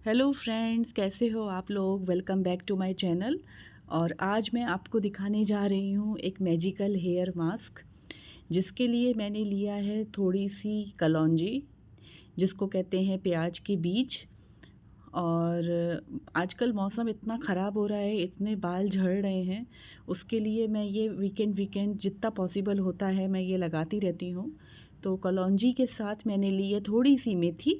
Hello friends, कैसे हो आप लोग। Welcome back to my channel. और आज मैं आपको दिखाने जा रही हूँ एक मैजिकल हेयर मास्क, जिसके लिए मैंने लिया है थोड़ी सी कलौंजी, जिसको कहते हैं प्याज के बीज। और आजकल मौसम इतना ख़राब हो रहा है, इतने बाल झड़ रहे हैं, उसके लिए मैं ये वीकेंड जितना पॉसिबल होता है मैं ये लगाती रहती हूँ। तो कलौंजी के साथ मैंने ली है थोड़ी सी मेथी,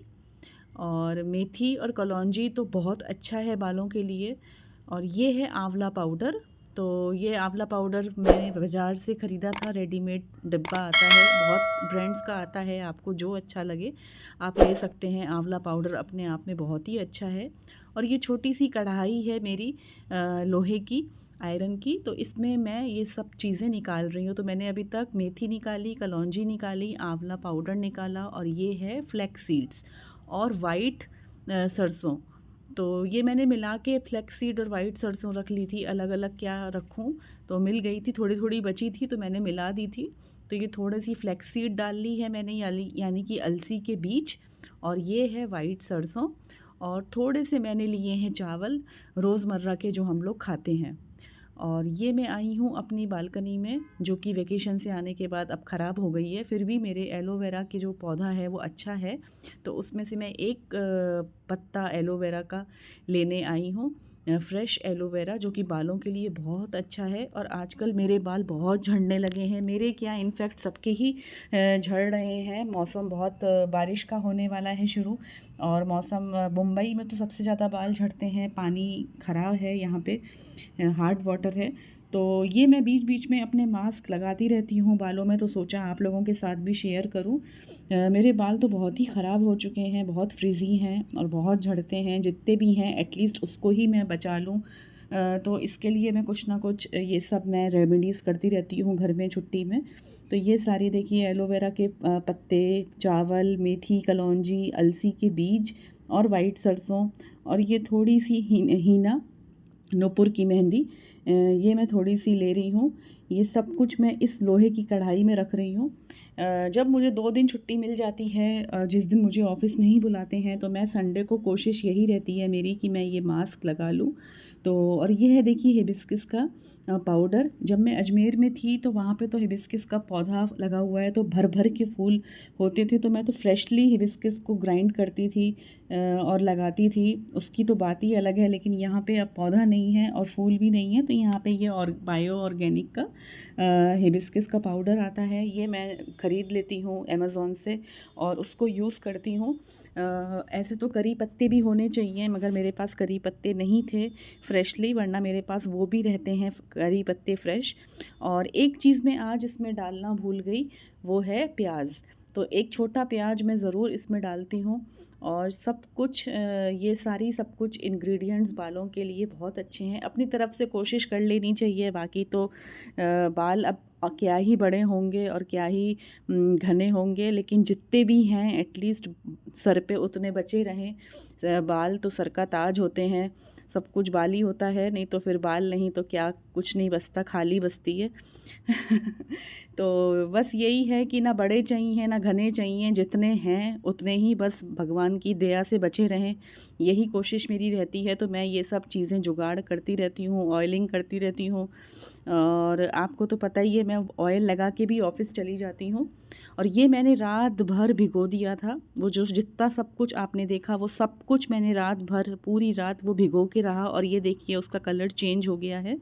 और मेथी और कलौंजी तो बहुत अच्छा है बालों के लिए। और ये है आंवला पाउडर। तो ये आंवला पाउडर मैंने बाज़ार से ख़रीदा था, रेडीमेड डिब्बा आता है, बहुत ब्रांड्स का आता है, आपको जो अच्छा लगे आप ले सकते हैं। आंवला पाउडर अपने आप में बहुत ही अच्छा है। और ये छोटी सी कढ़ाई है मेरी लोहे की, आयरन की, तो इसमें मैं ये सब चीज़ें निकाल रही हूँ। तो मैंने अभी तक मेथी निकाली, कलौंजी निकाली, आंवला पाउडर निकाला, और ये है फ्लैक्स सीड्स और वाइट सरसों। तो ये मैंने मिला के फ्लैक्स सीड और वाइट सरसों रख ली थी, अलग अलग क्या रखूं, तो मिल गई थी, थोड़ी थोड़ी बची थी तो मैंने मिला दी थी। तो ये थोड़ी सी फ्लैक्स सीड डाल ली है मैंने, यानी कि अलसी के बीज। और ये है वाइट सरसों। और थोड़े से मैंने लिए हैं चावल, रोज़मर्रा के जो हम लोग खाते हैं। और ये मैं आई हूँ अपनी बालकनी में, जो कि वेकेशन से आने के बाद अब ख़राब हो गई है, फिर भी मेरे एलोवेरा की जो पौधा है वो अच्छा है। तो उसमें से मैं एक पत्ता एलोवेरा का लेने आई हूँ, फ्रेश एलोवेरा, जो कि बालों के लिए बहुत अच्छा है। और आजकल मेरे बाल बहुत झड़ने लगे हैं, मेरे क्या इनफैक्ट सबके ही झड़ रहे हैं। मौसम बहुत बारिश का होने वाला है शुरू, और मौसम मुंबई में तो सबसे ज़्यादा बाल झड़ते हैं, पानी ख़राब है यहाँ पे, हार्ड वाटर है। तो ये मैं बीच बीच में अपने मास्क लगाती रहती हूँ बालों में, तो सोचा आप लोगों के साथ भी शेयर करूँ। मेरे बाल तो बहुत ही ख़राब हो चुके हैं, बहुत फ्रिज़ी हैं और बहुत झड़ते हैं, जितने भी हैं एटलीस्ट उसको ही मैं बचा लूँ। तो इसके लिए मैं कुछ ना कुछ ये सब मैं रेमेडीज़ करती रहती हूँ घर में छुट्टी में। तो ये सारी देखिए, एलोवेरा के पत्ते, चावल, मेथी, कलौंजी, अलसी के बीज और वाइट सरसों, और ये थोड़ी सी हीना, नूपुर की मेहंदी, ये मैं थोड़ी सी ले रही हूँ। ये सब कुछ मैं इस लोहे की कढ़ाई में रख रही हूँ। जब मुझे 2 दिन छुट्टी मिल जाती है, जिस दिन मुझे ऑफ़िस नहीं बुलाते हैं, तो मैं संडे को कोशिश यही रहती है मेरी कि मैं ये मास्क लगा लूँ। तो और ये है देखिए हिबिस्किस का पाउडर। जब मैं अजमेर में थी तो वहाँ पे तो हिबिस्किस का पौधा लगा हुआ है, तो भर भर के फूल होते थे, तो मैं तो फ्रेशली हिबिस्किस को ग्राइंड करती थी और लगाती थी, उसकी तो बात ही अलग है। लेकिन यहाँ पे अब पौधा नहीं है और फूल भी नहीं है, तो यहाँ पे ये और बायो ऑर्गेनिक का हिबिस्किस का पाउडर आता है, ये मैं ख़रीद लेती हूँ अमेज़ॉन से और उसको यूज़ करती हूँ। ऐसे तो करी पत्ते भी होने चाहिए, मगर मेरे पास करी पत्ते नहीं थे फ्रेशली, वरना मेरे पास वो भी रहते हैं करी पत्ते फ्रेश। और एक चीज़ मैं आज इसमें डालना भूल गई, वो है प्याज। तो एक छोटा प्याज मैं ज़रूर इसमें डालती हूँ। और सब कुछ ये सारी सब कुछ इंग्रेडिएंट्स बालों के लिए बहुत अच्छे हैं, अपनी तरफ से कोशिश कर लेनी चाहिए। बाकी तो बाल अब क्या ही बड़े होंगे और क्या ही घने होंगे, लेकिन जितने भी हैं एटलीस्ट सर पे उतने बचे रहें। बाल तो सर का ताज होते हैं, सब कुछ बाल ही होता है, नहीं तो फिर बाल नहीं तो क्या, कुछ नहीं बचता, खाली बचती है। तो बस यही है कि ना बड़े चाहिए ना घने चाहिए, जितने हैं उतने ही बस भगवान की दया से बचे रहें, यही कोशिश मेरी रहती है। तो मैं ये सब चीज़ें जुगाड़ करती रहती हूँ, ऑयलिंग करती रहती हूँ। और आपको तो पता ही है, मैं ऑयल लगा के भी ऑफ़िस चली जाती हूँ। और ये मैंने रात भर भिगो दिया था, वो जो जितना सब कुछ आपने देखा वो सब कुछ मैंने रात भर, पूरी रात वो भिगो के रहा, और ये देखिए उसका कलर चेंज हो गया है।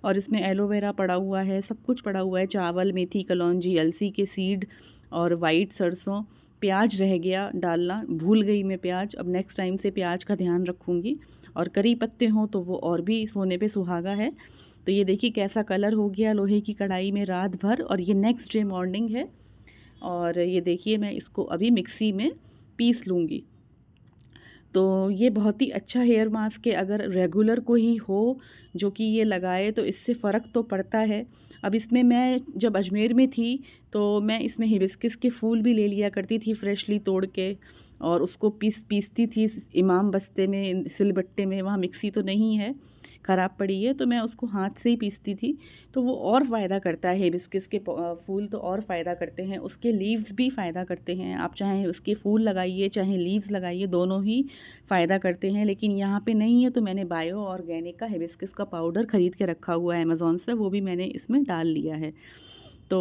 और इसमें एलोवेरा पड़ा हुआ है, सब कुछ पड़ा हुआ है, चावल, मेथी, कलौंजी, अलसी के सीड और वाइट सरसों। प्याज रह गया डालना, भूल गई मैं प्याज, अब नेक्स्ट टाइम से प्याज का ध्यान रखूँगी। और करी पत्ते हों तो वो और भी सोने पे सुहागा है। तो ये देखिए कैसा कलर हो गया लोहे की कढ़ाई में रात भर, और ये नेक्स्ट डे मॉर्निंग है। और ये देखिए मैं इसको अभी मिक्सी में पीस लूँगी। तो ये बहुत ही अच्छा हेयर मास्क है, अगर रेगुलर कोई हो जो कि ये लगाए तो इससे फ़र्क तो पड़ता है। अब इसमें मैं जब अजमेर में थी तो मैं इसमें हिबिस्किस के फूल भी ले लिया करती थी फ्रेशली तोड़ के, और उसको पीसती थी इमाम बस्ते में, सिलबट्टे में, वहाँ मिक्सी तो नहीं है, ख़राब पड़ी है, तो मैं उसको हाथ से ही पीसती थी। तो वो और फ़ायदा करता है, हिबिस्किस के फूल तो और फ़ायदा करते हैं, उसके लीव्स भी फ़ायदा करते हैं। आप चाहे उसके फूल लगाइए, चाहे लीव्स लगाइए, दोनों ही फ़ायदा करते हैं। लेकिन यहाँ पे नहीं है, तो मैंने बायो ऑर्गेनिक का हिबिस्किस का पाउडर ख़रीद के रखा हुआ है अमेज़ॉन से, वो भी मैंने इसमें डाल लिया है। तो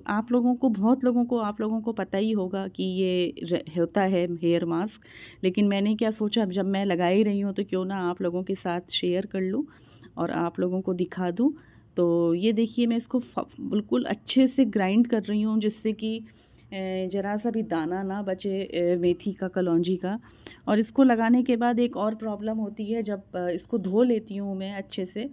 आप लोगों को, बहुत लोगों को, आप लोगों को पता ही होगा कि ये होता है हेयर मास्क। लेकिन मैंने क्या सोचा, जब मैं लगा ही रही हूँ तो क्यों ना आप लोगों के साथ शेयर कर लूँ और आप लोगों को दिखा दूँ। तो ये देखिए, मैं इसको बिल्कुल अच्छे से ग्राइंड कर रही हूँ, जिससे कि ज़रा सा भी दाना ना बचे मेथी का, कलौंजी का। और इसको लगाने के बाद एक और प्रॉब्लम होती है, जब इसको धो लेती हूँ मैं अच्छे से,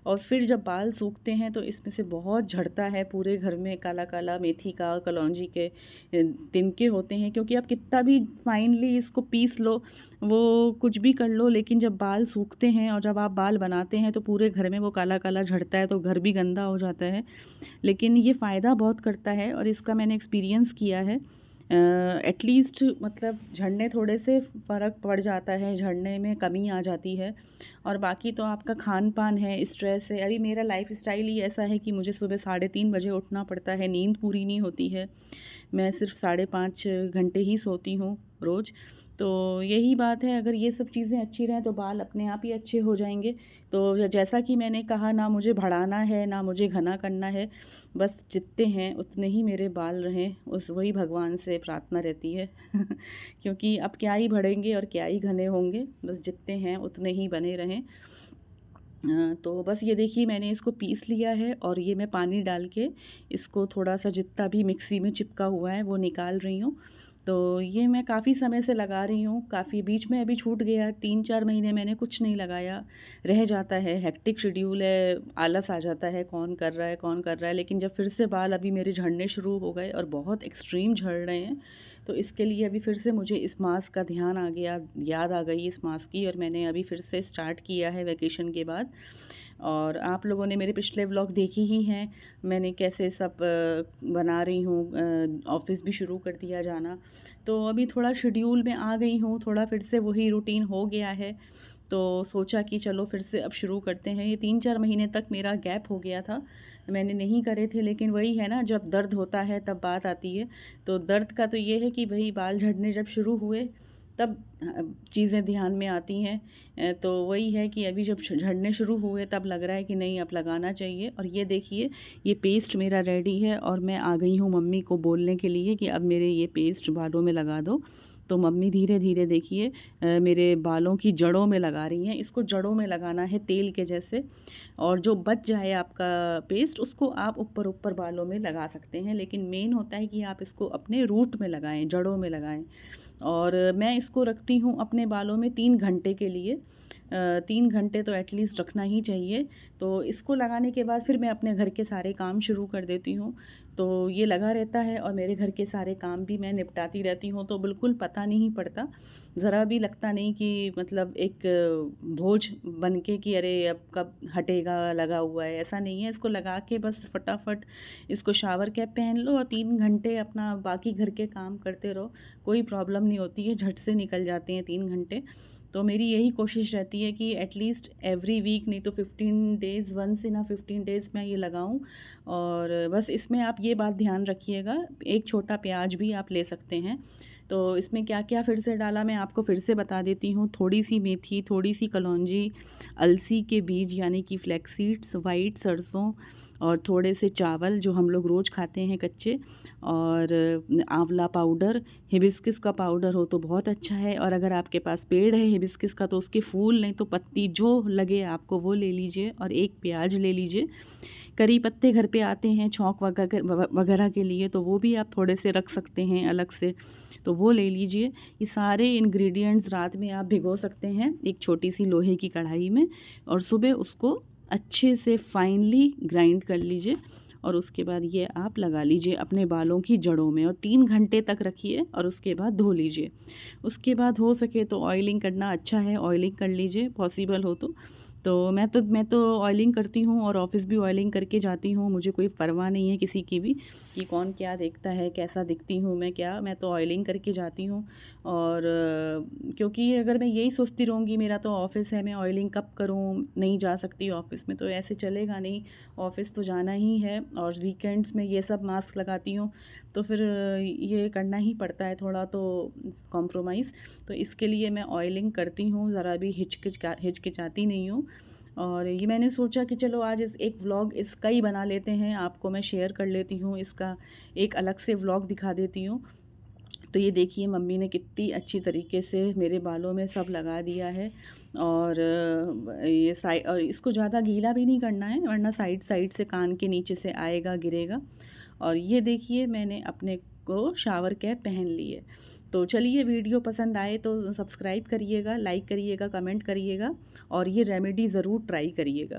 और फिर जब बाल सूखते हैं तो इसमें से बहुत झड़ता है, पूरे घर में काला काला मेथी का, कलौंजी के तिनके होते हैं। क्योंकि आप कितना भी फाइनली इसको पीस लो, वो कुछ भी कर लो, लेकिन जब बाल सूखते हैं और जब आप बाल बनाते हैं तो पूरे घर में वो काला काला झड़ता है, तो घर भी गंदा हो जाता है। लेकिन ये फ़ायदा बहुत करता है और इसका मैंने एक्सपीरियंस किया है। एटलीस्ट मतलब झड़ने थोड़े से फ़र्क पड़ जाता है, झड़ने में कमी आ जाती है। और बाकी तो आपका खान-पान है, स्ट्रेस है। अभी मेरा लाइफ़स्टाइल ही ऐसा है कि मुझे सुबह 3:30 बजे उठना पड़ता है, नींद पूरी नहीं होती है। मैं सिर्फ़ 5.5 घंटे ही सोती हूँ रोज़। तो यही बात है, अगर ये सब चीज़ें अच्छी रहें तो बाल अपने आप ही अच्छे हो जाएँगे। तो जैसा कि मैंने कहा, ना मुझे बढ़ाना है, ना मुझे घना करना है, बस जितने हैं उतने ही मेरे बाल रहें, उस वही भगवान से प्रार्थना रहती है। क्योंकि अब क्या ही बढ़ेंगे और क्या ही घने होंगे, बस जितने हैं उतने ही बने रहें। तो बस ये देखिए, मैंने इसको पीस लिया है और ये मैं पानी डाल के इसको थोड़ा-सा जितना भी मिक्सी में चिपका हुआ है वो निकाल रही हूँ। तो ये मैं काफ़ी समय से लगा रही हूँ, काफ़ी बीच में अभी छूट गया, 3-4 महीने मैंने कुछ नहीं लगाया, रह जाता है, हेक्टिक शेड्यूल है, आलस आ जाता है, कौन कर रहा है, कौन कर रहा है। लेकिन जब फिर से बाल अभी मेरे झड़ने शुरू हो गए और बहुत एक्सट्रीम झड़ रहे हैं, तो इसके लिए अभी फिर से मुझे इस मास्क का ध्यान आ गया, याद आ गई इस मास्क की, और मैंने अभी फिर से स्टार्ट किया है वैकेशन के बाद। और आप लोगों ने मेरे पिछले व्लॉग देखे ही हैं, मैंने कैसे सब बना रही हूँ, ऑफ़िस भी शुरू कर दिया जाना। तो अभी थोड़ा शेड्यूल में आ गई हूँ, थोड़ा फिर से वही रूटीन हो गया है। तो सोचा कि चलो फिर से अब शुरू करते हैं। ये 3-4 महीने तक मेरा गैप हो गया था, मैंने नहीं करे थे। लेकिन वही है ना, जब दर्द होता है तब बात आती है। तो दर्द का तो ये है कि भई बाल झड़ने जब शुरू हुए तब चीज़ें ध्यान में आती हैं। तो वही है कि अभी जब झड़ने शुरू हुए तब लग रहा है कि नहीं, अब लगाना चाहिए। और ये देखिए, ये पेस्ट मेरा रेडी है और मैं आ गई हूँ मम्मी को बोलने के लिए कि अब मेरे ये पेस्ट बालों में लगा दो। तो मम्मी धीरे-धीरे देखिए मेरे बालों की जड़ों में लगा रही हैं। इसको जड़ों में लगाना है तेल के जैसे, और जो बच जाए आपका पेस्ट उसको आप ऊपर-ऊपर बालों में लगा सकते हैं। लेकिन मेन होता है कि आप इसको अपने रूट में लगाएँ, जड़ों में लगाएँ। और मैं इसको रखती हूँ अपने बालों में 3 घंटे के लिए। 3 घंटे तो एटलीस्ट रखना ही चाहिए। तो इसको लगाने के बाद फिर मैं अपने घर के सारे काम शुरू कर देती हूँ। तो ये लगा रहता है और मेरे घर के सारे काम भी मैं निपटाती रहती हूँ, तो बिल्कुल पता नहीं पड़ता। ज़रा भी लगता नहीं कि मतलब एक बोझ बन के कि अरे अब कब हटेगा, लगा हुआ है, ऐसा नहीं है। इसको लगा के बस फटाफट इसको शावर कैप पहन लो और 3 घंटे अपना बाकी घर के काम करते रहो। कोई प्रॉब्लम नहीं होती है, झट से निकल जाते हैं 3 घंटे। तो मेरी यही कोशिश रहती है कि एटलीस्ट एवरी वीक नहीं तो 15 days, once in a 15 days मैं ये लगाऊं। और बस इसमें आप ये बात ध्यान रखिएगा, एक छोटा प्याज भी आप ले सकते हैं। तो इसमें क्या क्या फिर से डाला मैं आपको फिर से बता देती हूँ। थोड़ी सी मेथी, थोड़ी सी कलौंजी, अलसी के बीज यानी कि फ्लैक्स सीड्स, वाइट सरसों, और थोड़े से चावल जो हम लोग रोज़ खाते हैं कच्चे, और आंवला पाउडर। हिबिस्किस का पाउडर हो तो बहुत अच्छा है, और अगर आपके पास पेड़ है हिबिस्किस का तो उसके फूल नहीं तो पत्ती जो लगे आपको वो ले लीजिए, और एक प्याज ले लीजिए। करी पत्ते घर पे आते हैं छौंक वगैरह के लिए, तो वो भी आप थोड़े से रख सकते हैं अलग से, तो वो ले लीजिए। ये सारे इंग्रेडिएंट्स रात में आप भिगो सकते हैं एक छोटी सी लोहे की कढ़ाई में, और सुबह उसको अच्छे से फाइनली ग्राइंड कर लीजिए, और उसके बाद ये आप लगा लीजिए अपने बालों की जड़ों में, और 3 घंटे तक रखिए और उसके बाद धो लीजिए। उसके बाद हो सके तो ऑयलिंग करना अच्छा है, ऑयलिंग कर लीजिए पॉसिबल हो तो। तो मैं तो ऑयलिंग करती हूँ और ऑफ़िस भी ऑयलिंग करके जाती हूँ, मुझे कोई परवाह नहीं है किसी की भी कि कौन क्या देखता है, कैसा दिखती हूँ मैं तो ऑयलिंग करके जाती हूँ। और क्योंकि अगर मैं यही सोचती रहूँगी मेरा तो ऑफ़िस है, मैं ऑयलिंग कब करूँ, नहीं जा सकती ऑफ़िस में, तो ऐसे चलेगा नहीं। ऑफ़िस तो जाना ही है और वीकेंड्स में ये सब मास्क लगाती हूँ, तो फिर ये करना ही पड़ता है थोड़ा तो कॉम्प्रोमाइज़। तो इसके लिए मैं ऑयलिंग करती हूँ, ज़रा भी हिचकिचाती नहीं हूँ। और ये मैंने सोचा कि चलो आज इस एक व्लॉग इसका ही बना लेते हैं, आपको मैं शेयर कर लेती हूँ, इसका एक अलग से व्लॉग दिखा देती हूँ। तो ये देखिए मम्मी ने कितनी अच्छी तरीके से मेरे बालों में सब लगा दिया है। और ये साइड, और इसको ज़्यादा गीला भी नहीं करना है वरना साइड साइड से कान के नीचे से आएगा, गिरेगा। और ये देखिए मैंने अपने को शावर कैप पहन ली है। तो चलिए, वीडियो पसंद आए तो सब्सक्राइब करिएगा, लाइक करिएगा, कमेंट करिएगा और ये रेमेडी ज़रूर ट्राई करिएगा।